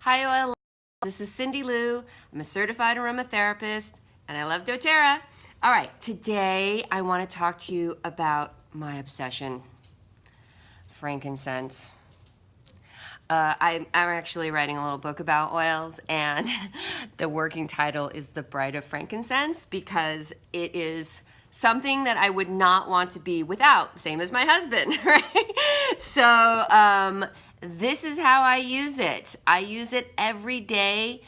Hi, oil. This is Cindy Lou. I'm a certified aromatherapist, and I love doTERRA. All right, today I want to talk to you about my obsession, frankincense. I'm actually writing a little book about oils, and the working title is The Bride of Frankincense because it is something that I would not want to be without, same as my husband, right? So this is how I use it. I use it every day.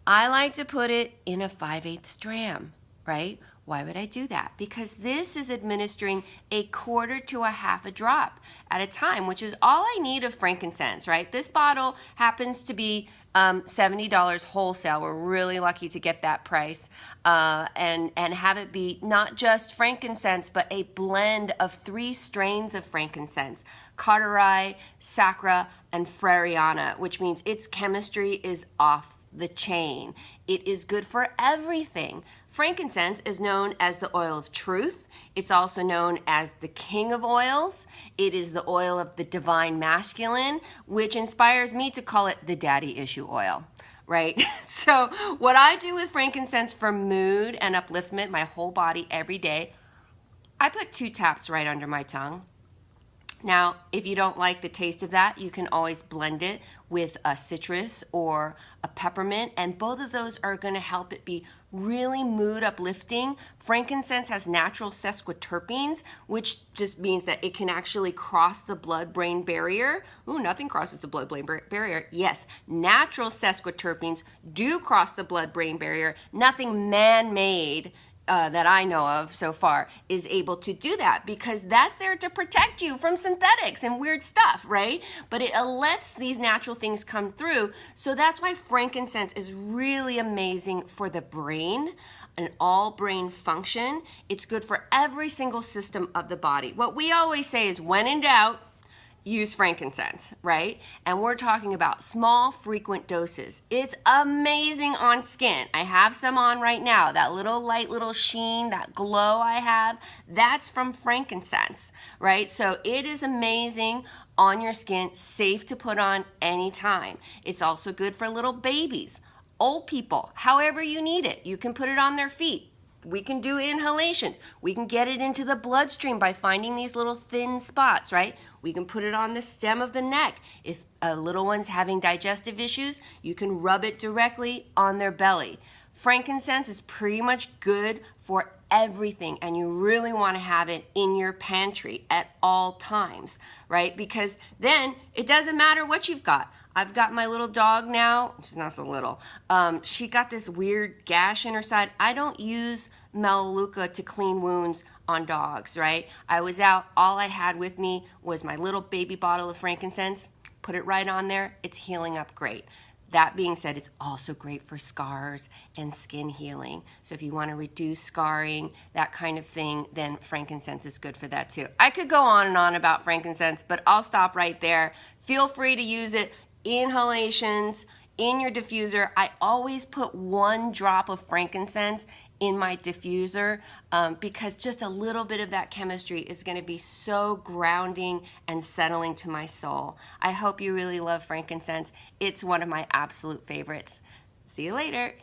I like to put it in a 5/8 dram, right? Why would I do that? Because this is administering a quarter to a half a drop at a time, which is all I need of frankincense, right? This bottle happens to be $70 wholesale. We're really lucky to get that price and have it be not just frankincense, but a blend of 3 strains of frankincense: Carteri, Sacra, and Freriana, which means its chemistry is off the chain. It is good for everything. Frankincense is known as the oil of truth. It's also known as the king of oils. It is the oil of the divine masculine, which inspires me to call it the daddy issue oil, right? So what I do with frankincense for mood and upliftment, my whole body every day, I put 2 taps right under my tongue. Now, if you don't like the taste of that, you can always blend it with a citrus or a peppermint, and both of those are going to help it be really mood uplifting. Frankincense has natural sesquiterpenes, which just means that it can actually cross the blood-brain barrier. Ooh, nothing crosses the blood-brain barrier. Yes, natural sesquiterpenes do cross the blood-brain barrier. Nothing man-made that I know of so far is able to do that, because that's there to protect you from synthetics and weird stuff, right? But it lets these natural things come through. So that's why frankincense is really amazing for the brain and all brain function. It's good for every single system of the body. What we always say is, when in doubt, use frankincense, right? And we're talking about small, frequent doses. It's amazing on skin. I have some on right now. That little light little sheen, that glow I have, that's from frankincense, right? So it is amazing on your skin, safe to put on anytime. It's also good for little babies, old people, however you need it. You can put it on their feet. We can do inhalation. We can get it into the bloodstream by finding these little thin spots, right? We can put it on the stem of the neck. If a little one's having digestive issues, you can rub it directly on their belly. Frankincense is pretty much good for everything, and you really want to have it in your pantry at all times, right? Because then it doesn't matter what you've got. I've got my little dog now. She's not so little. She got this weird gash in her side. I don't use Melaleuca to clean wounds on dogs, right? I was out. All I had with me was my little baby bottle of frankincense. Put it right on there. It's healing up great. That being said, it's also great for scars and skin healing. So if you want to reduce scarring, that kind of thing, then frankincense is good for that too. I could go on and on about frankincense, but I'll stop right there. Feel free to use it. Inhalations in your diffuser. I always put 1 drop of frankincense in my diffuser because just a little bit of that chemistry is going to be so grounding and settling to my soul. I hope you really love frankincense. It's one of my absolute favorites. See you later.